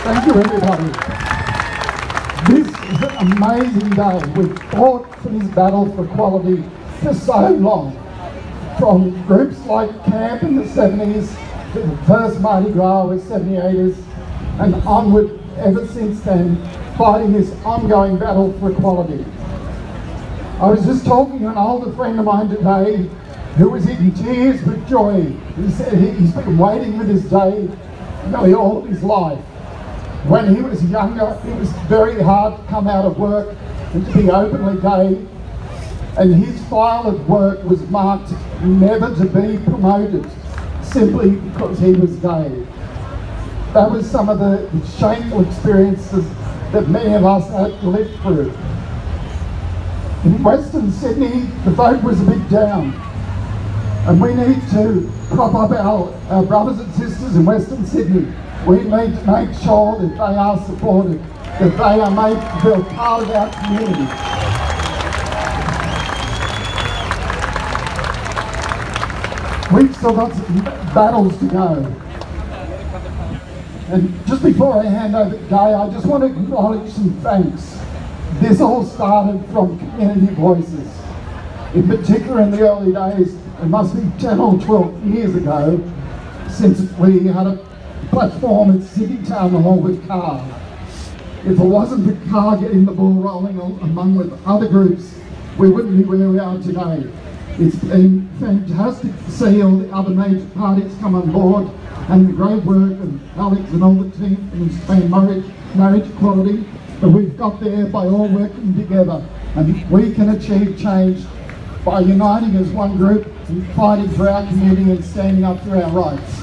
Thank you, everybody. This is an amazing day. We've fought for this battle for equality for so long. From groups like CAMP in the 70s, to the first Mardi Gras with 78ers, and onward ever since then, fighting this ongoing battle for equality. I was just talking to an older friend of mine today who was in tears with joy. He said he's been waiting for this day nearly all of his life. When he was younger, it was very hard to come out of work and to be openly gay, and his file of work was marked never to be promoted simply because he was gay. That was some of the shameful experiences that many of us had to live through. In Western Sydney, the vote was a bit down, and we need to prop up our brothers and sisters in Western Sydney. We need to make sure that they are supported, that they are made to feel part of our community. We've still got some battles to go. And just before I hand over to Gay, I just want to acknowledge some thanks. This all started from community voices. In particular, in the early days, it must be 10 or 12 years ago, since we had a platform at Sydney Town Hall with CAR. If it wasn't for CAR getting the ball rolling among with other groups, we wouldn't be where we are today. It's been fantastic to see all the other major parties come on board, and the great work of Alex and all the team in marriage equality, but we've got there by all working together, and we can achieve change by uniting as one group and fighting for our community and standing up for our rights.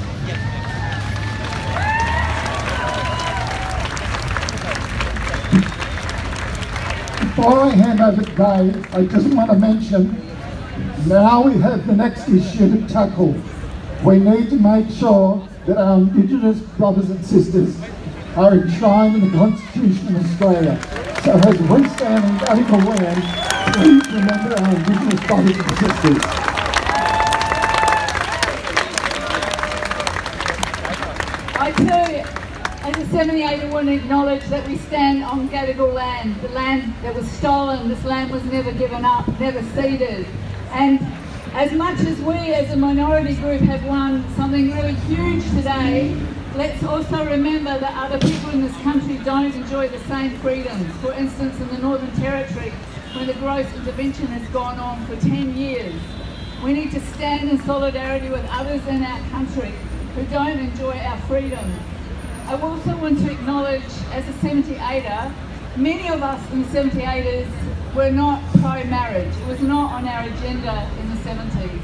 Before I hand over to Dave, I just want to mention, now we have the next issue to tackle. We need to make sure that our Indigenous brothers and sisters are enshrined in the Constitution of Australia. So as we stand in radical land, please remember our Indigenous brothers and sisters. I too, as a 78er, want to acknowledge that we stand on Gadigal land, the land that was stolen. This land was never given up, never ceded. And as much as we as a minority group have won something really huge today, let's also remember that other people in this country don't enjoy the same freedoms. For instance, in the Northern Territory, where the gross intervention has gone on for 10 years. We need to stand in solidarity with others in our country who don't enjoy our freedoms. I also want to acknowledge, as a 78er, many of us in the 78ers were not pro-marriage. It was not on our agenda in the 70s.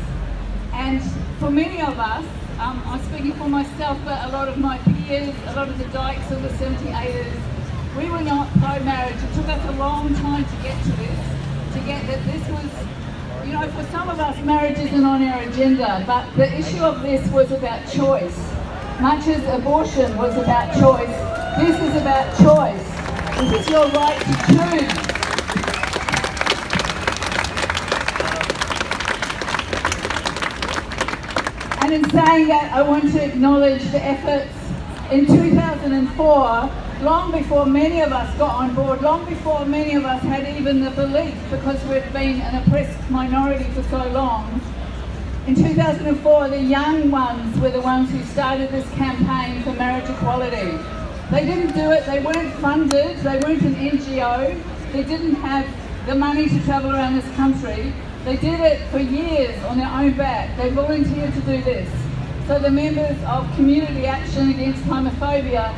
And for many of us, I'm speaking for myself, but a lot of my peers, a lot of the dykes of the 78ers, we were not pro-marriage. It took us a long time to get to this, to get that this was, you know, for some of us, marriage isn't on our agenda, but the issue of this was about choice. Much as abortion was about choice, this is about choice. This is your right to choose. And in saying that, I want to acknowledge the efforts in 2004, long before many of us got on board, long before many of us had even the belief, because we've been an oppressed minority for so long. In 2004, the young ones were the ones who started this campaign for marriage equality. They didn't do it, they weren't funded, they weren't an NGO, they didn't have the money to travel around this country. They did it for years on their own back. They volunteered to do this. So the members of Community Action Against Homophobia,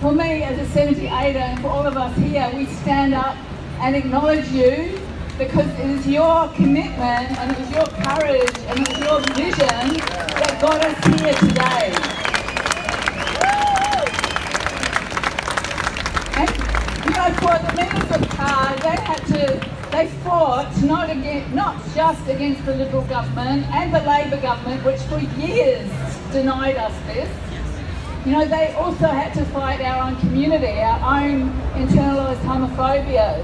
for me as a 78er and for all of us here, we stand up and acknowledge you, because it is your commitment and it was your courage and it was your vision that got us here today. And you know, for the members of CAR, they fought not just against the Liberal government and the Labor government, which for years denied us this. You know, they also had to fight our own community, our own internalised homophobia.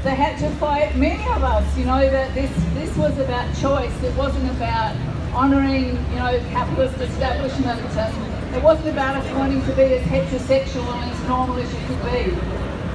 They had to fight, many of us, you know, that this was about choice. It wasn't about honouring, you know, capitalist establishment. It wasn't about us wanting to be as heterosexual and as normal as you could be.